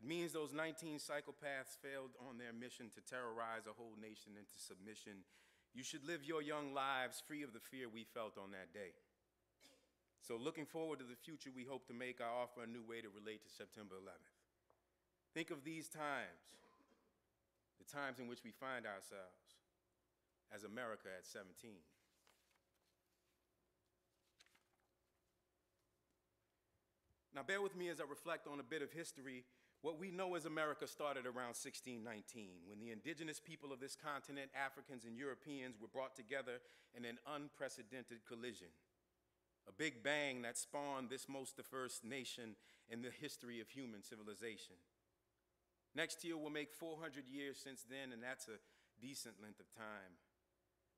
means those 19 psychopaths failed on their mission to terrorize a whole nation into submission. You should live your young lives free of the fear we felt on that day. So looking forward to the future we hope to make, I offer a new way to relate to September 11th. Think of these times, the times in which we find ourselves as America at 17. Now bear with me as I reflect on a bit of history. What we know as America started around 1619, when the indigenous people of this continent, Africans and Europeans, were brought together in an unprecedented collision. A big bang that spawned this most diverse nation in the history of human civilization. Next year will make 400 years since then, and that's a decent length of time.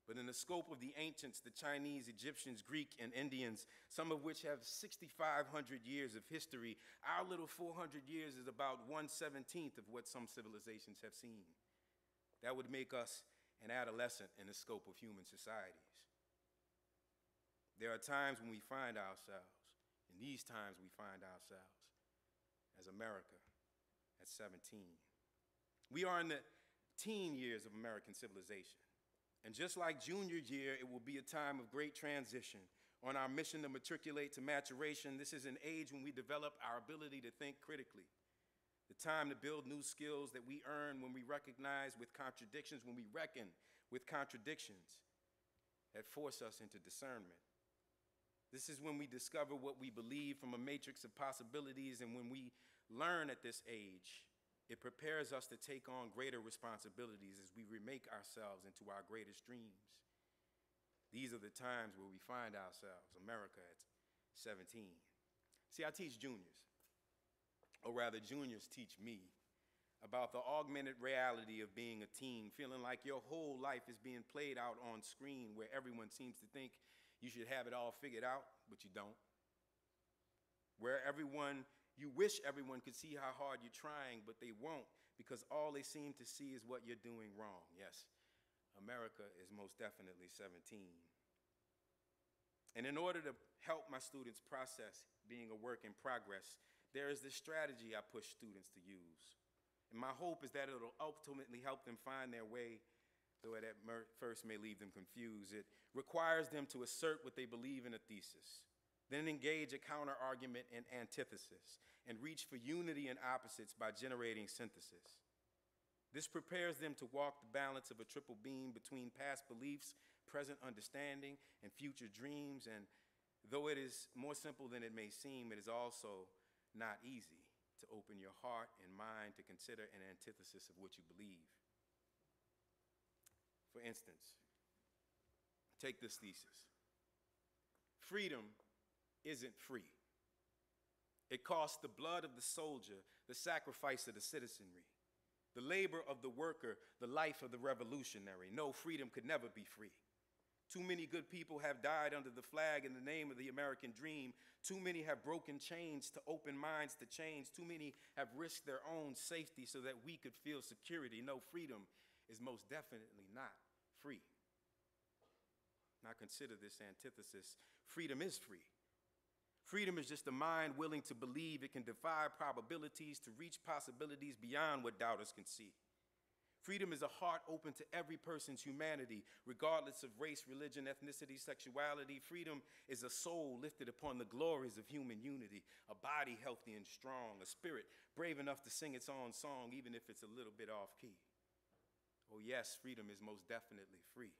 But in the scope of the ancients, the Chinese, Egyptians, Greek, and Indians, some of which have 6,500 years of history, our little 400 years is about 1/17 of what some civilizations have seen. That would make us an adolescent in the scope of human societies. There are times when we find ourselves, in these times we find ourselves as America at 17. We are in the teen years of American civilization. And just like junior year, it will be a time of great transition. On our mission to matriculate to maturation, this is an age when we develop our ability to think critically. The time to build new skills that we earn when we recognize with contradictions, when we reckon with contradictions that force us into discernment. This is when we discover what we believe from a matrix of possibilities, and when we learn at this age, it prepares us to take on greater responsibilities as we remake ourselves into our greatest dreams. These are the times where we find ourselves, America at 17. See, I teach juniors, or rather juniors teach me, about the augmented reality of being a teen, feeling like your whole life is being played out on screen where everyone seems to think you should have it all figured out, but you don't. Where you wish everyone could see how hard you're trying, but they won't, because all they seem to see is what you're doing wrong. Yes, America is most definitely 17. And in order to help my students process being a work in progress, there is this strategy I push students to use. And my hope is that it'll ultimately help them find their way, though it at first may leave them confused. It requires them to assert what they believe in a thesis, then engage a counter-argument and antithesis, and reach for unity and opposites by generating synthesis. This prepares them to walk the balance of a triple beam between past beliefs, present understanding, and future dreams, and though it is more simple than it may seem, it is also not easy to open your heart and mind to consider an antithesis of what you believe. For instance, take this thesis. Freedom isn't free. It costs the blood of the soldier, the sacrifice of the citizenry, the labor of the worker, the life of the revolutionary. No, freedom could never be free. Too many good people have died under the flag in the name of the American dream. Too many have broken chains to open minds to change. Too many have risked their own safety so that we could feel security. No, freedom is most definitely not free. Now consider this antithesis. Freedom is free. Freedom is just a mind willing to believe it can defy probabilities to reach possibilities beyond what doubters can see. Freedom is a heart open to every person's humanity, regardless of race, religion, ethnicity, sexuality. Freedom is a soul lifted upon the glories of human unity, a body healthy and strong, a spirit brave enough to sing its own song, even if it's a little bit off key. Oh yes, freedom is most definitely free.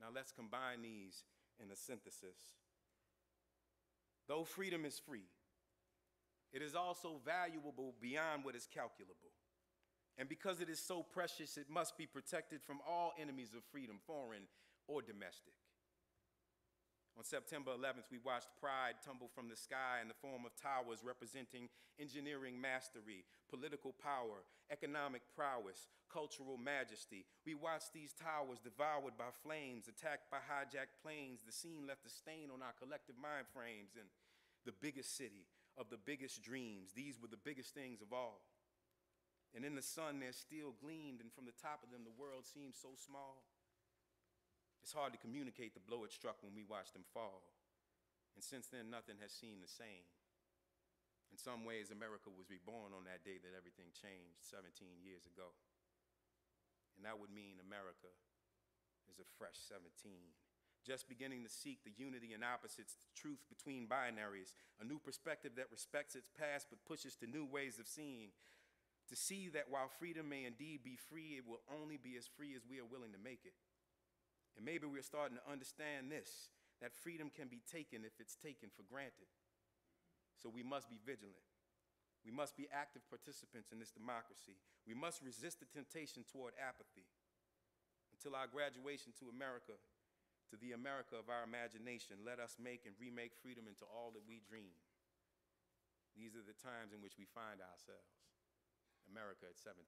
Now let's combine these in a synthesis. Though freedom is free, it is also valuable beyond what is calculable. And because it is so precious, it must be protected from all enemies of freedom, foreign or domestic. On September 11th, we watched pride tumble from the sky in the form of towers representing engineering mastery, political power, economic prowess, cultural majesty. We watched these towers devoured by flames, attacked by hijacked planes. The scene left a stain on our collective mind frames. And the biggest city of the biggest dreams, these were the biggest things of all. And in the sun, their steel gleamed, and from the top of them, the world seemed so small. It's hard to communicate the blow it struck when we watched them fall. And since then, nothing has seemed the same. And In some ways, America was reborn on that day that everything changed 17 years ago. And that would mean America is a fresh 17. Just beginning to seek the unity and opposites, the truth between binaries, a new perspective that respects its past but pushes to new ways of seeing. To see that while freedom may indeed be free, it will only be as free as we are willing to make it. And maybe we're starting to understand this, that freedom can be taken if it's taken for granted. So we must be vigilant. We must be active participants in this democracy. We must resist the temptation toward apathy until our graduation to America, to the America of our imagination. Let us make and remake freedom into all that we dream. These are the times in which we find ourselves. America at 17.